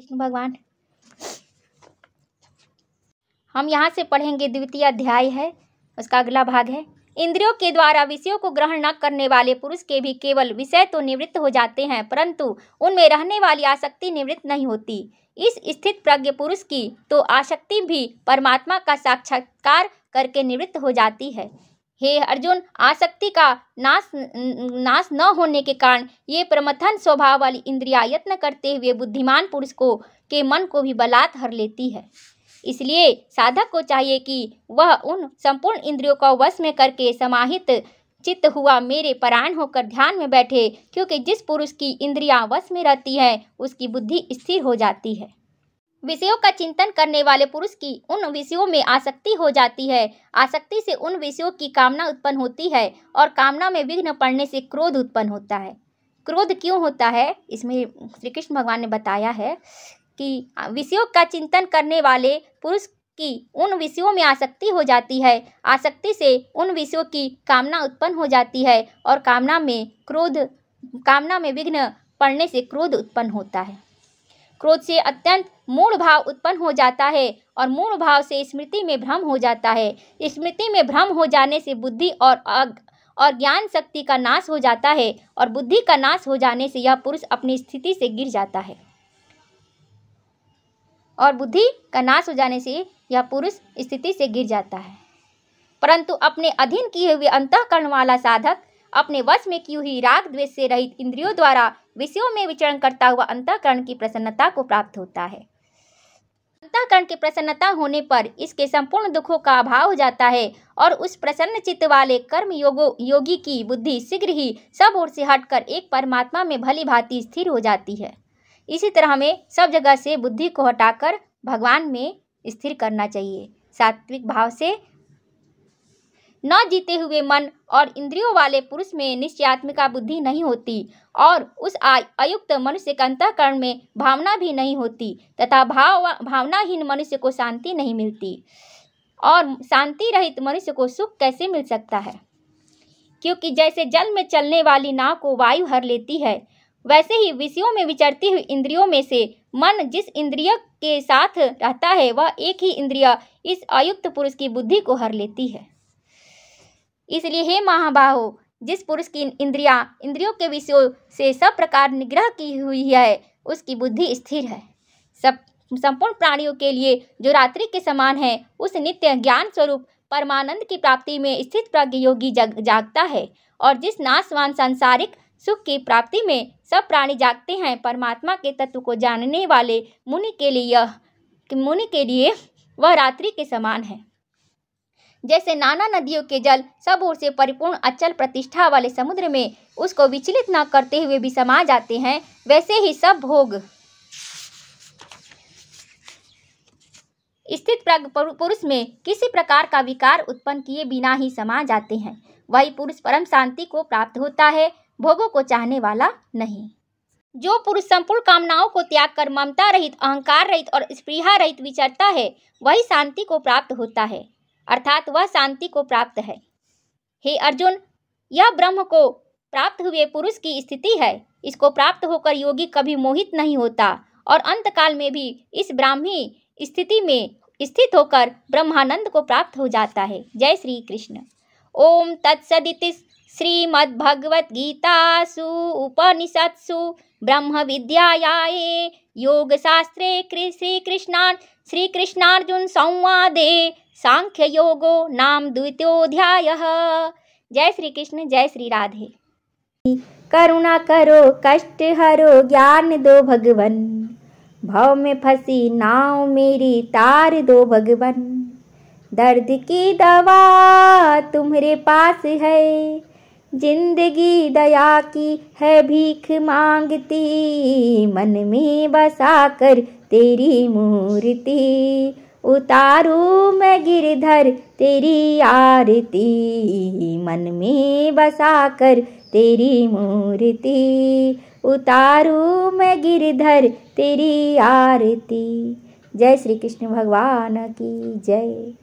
कृष्ण भगवान। हम यहाँ से पढ़ेंगे द्वितीय अध्याय है, उसका अगला भाग है। इंद्रियों के द्वारा विषयों को ग्रहण न करने वाले पुरुष के भी केवल विषय तो निवृत्त हो जाते हैं, परंतु उनमें रहने वाली आसक्ति निवृत्त नहीं होती। इस स्थित प्रज्ञ पुरुष की तो आसक्ति भी परमात्मा का साक्षात्कार करके निवृत्त हो जाती है। हे अर्जुन, आसक्ति का नाश न होने के कारण ये प्रमथन स्वभाव वाली इंद्रियां यत्न करते हुए बुद्धिमान पुरुष के मन को भी बलात् हर लेती है। इसलिए साधक को चाहिए कि वह उन संपूर्ण इंद्रियों को वश में करके समाहित चित्त हुआ मेरे परायण होकर ध्यान में बैठे, क्योंकि जिस पुरुष की इंद्रियां वश में रहती है उसकी बुद्धि स्थिर हो जाती है। विषयों का चिंतन करने वाले पुरुष की उन विषयों में आसक्ति हो जाती है। आसक्ति से उन विषयों की कामना उत्पन्न होती है और कामना में विघ्न पड़ने से क्रोध उत्पन्न होता है। क्रोध क्यों होता है, इसमें श्री कृष्ण भगवान ने बताया है कि विषयों का चिंतन करने वाले पुरुष की उन विषयों में आसक्ति हो जाती है। आसक्ति से उन विषयों की कामना उत्पन्न हो जाती है और कामना में विघ्न पड़ने से क्रोध उत्पन्न होता है। क्रोध से अत्यंत मूढ़ भाव उत्पन्न हो जाता है और मूढ़ भाव से स्मृति में भ्रम हो जाता है। स्मृति में भ्रम हो जाने से बुद्धि और ज्ञान शक्ति का नाश हो जाता है और बुद्धि का नाश हो जाने से यह पुरुष अपनी स्थिति से गिर जाता है। और बुद्धि का नाश हो जाने से यह पुरुष स्थिति से गिर जाता है। परंतु अपने अधीन किए हुए अंतःकरण वाला साधक अपने वश में की हुई राग द्वेष से रहित इंद्रियों द्वारा विषयों में विचरण करता हुआ अंतःकरण की प्रसन्नता को प्राप्त होता है। अंतःकरण की प्रसन्नता होने पर इसके संपूर्ण दुखों का अभाव हो जाता है और उस प्रसन्न चित्त वाले कर्म योगी की बुद्धि शीघ्र ही सब ओर से हटकर एक परमात्मा में भली भांति स्थिर हो जाती है। इसी तरह हमें सब जगह से बुद्धि को हटाकर भगवान में स्थिर करना चाहिए। सात्विक भाव से न जीते हुए मन और इंद्रियों वाले पुरुष में निश्चयात्मिका बुद्धि नहीं होती और उस अयुक्त मनुष्य के अंतःकरण में भावना भी नहीं होती तथा भावनाहीन मनुष्य को शांति नहीं मिलती। और शांति रहित मनुष्य को सुख कैसे मिल सकता है? क्योंकि जैसे जल में चलने वाली नाव को वायु हर लेती है, वैसे ही विषयों में विचरती हुई इंद्रियों में से मन जिस इंद्रिय के साथ रहता है वह एक ही इंद्रिय इस अयुक्त पुरुष की बुद्धि को हर लेती है। इसलिए हे महाबाहो, जिस पुरुष की इंद्रियों के विषयों से सब प्रकार निग्रह की हुई है उसकी बुद्धि स्थिर है। संपूर्ण प्राणियों के लिए जो रात्रि के समान है, उस नित्य ज्ञान स्वरूप परमानंद की प्राप्ति में स्थित प्रज्ञ योगी जागता है। और जिस नाशवान सांसारिक सुख की प्राप्ति में सब प्राणी जागते हैं, परमात्मा के तत्व को जानने वाले मुनि के लिए वह रात्रि के समान है। जैसे नाना नदियों के जल सब ओर से परिपूर्ण अचल प्रतिष्ठा वाले समुद्र में उसको विचलित न करते हुए भी समा जाते हैं, वैसे ही सब भोग स्थित प्रज्ञ पुरुष में किसी प्रकार का विकार उत्पन्न किए बिना ही समा जाते हैं। वही पुरुष परम शांति को प्राप्त होता है, भोगों को चाहने वाला नहीं। जो पुरुष संपूर्ण कामनाओं को त्याग कर ममता रहित, अहंकार रहित और स्पृहा रहित विचरता है, वही शांति को प्राप्त होता है, अर्थात वह शांति को प्राप्त है। हे अर्जुन, यह ब्रह्म को प्राप्त हुए पुरुष की स्थिति है। इसको प्राप्त होकर योगी कभी मोहित नहीं होता और अंतकाल में भी इस ब्राह्मी स्थिति में स्थित होकर ब्रह्मानंद को प्राप्त हो जाता है। जय श्री कृष्ण। ओम तत्सदिति श्रीमद्भगवद्गीतासु उपनिषत्सु ब्रह्म विद्यायां योगशास्त्रे श्री कृष्णार्जुन संवादे सांख्य योगो नाम द्वितीयोऽध्यायः। जय श्री कृष्ण, जय श्री राधे। करुणा करो कष्ट हरो ज्ञान दो भगवन, भव में फंसी नाव मेरी तार दो भगवन। दर्द की दवा तुम्हारे पास है, जिंदगी दया की है भीख मांगती। मन में बसा कर तेरी मूर्ति, उतारू मैं गिरधर तेरी आरती। मन में बसा कर तेरी मूर्ति, उतारू मैं गिरधर तेरी आरती। जय श्री कृष्ण भगवान की जय।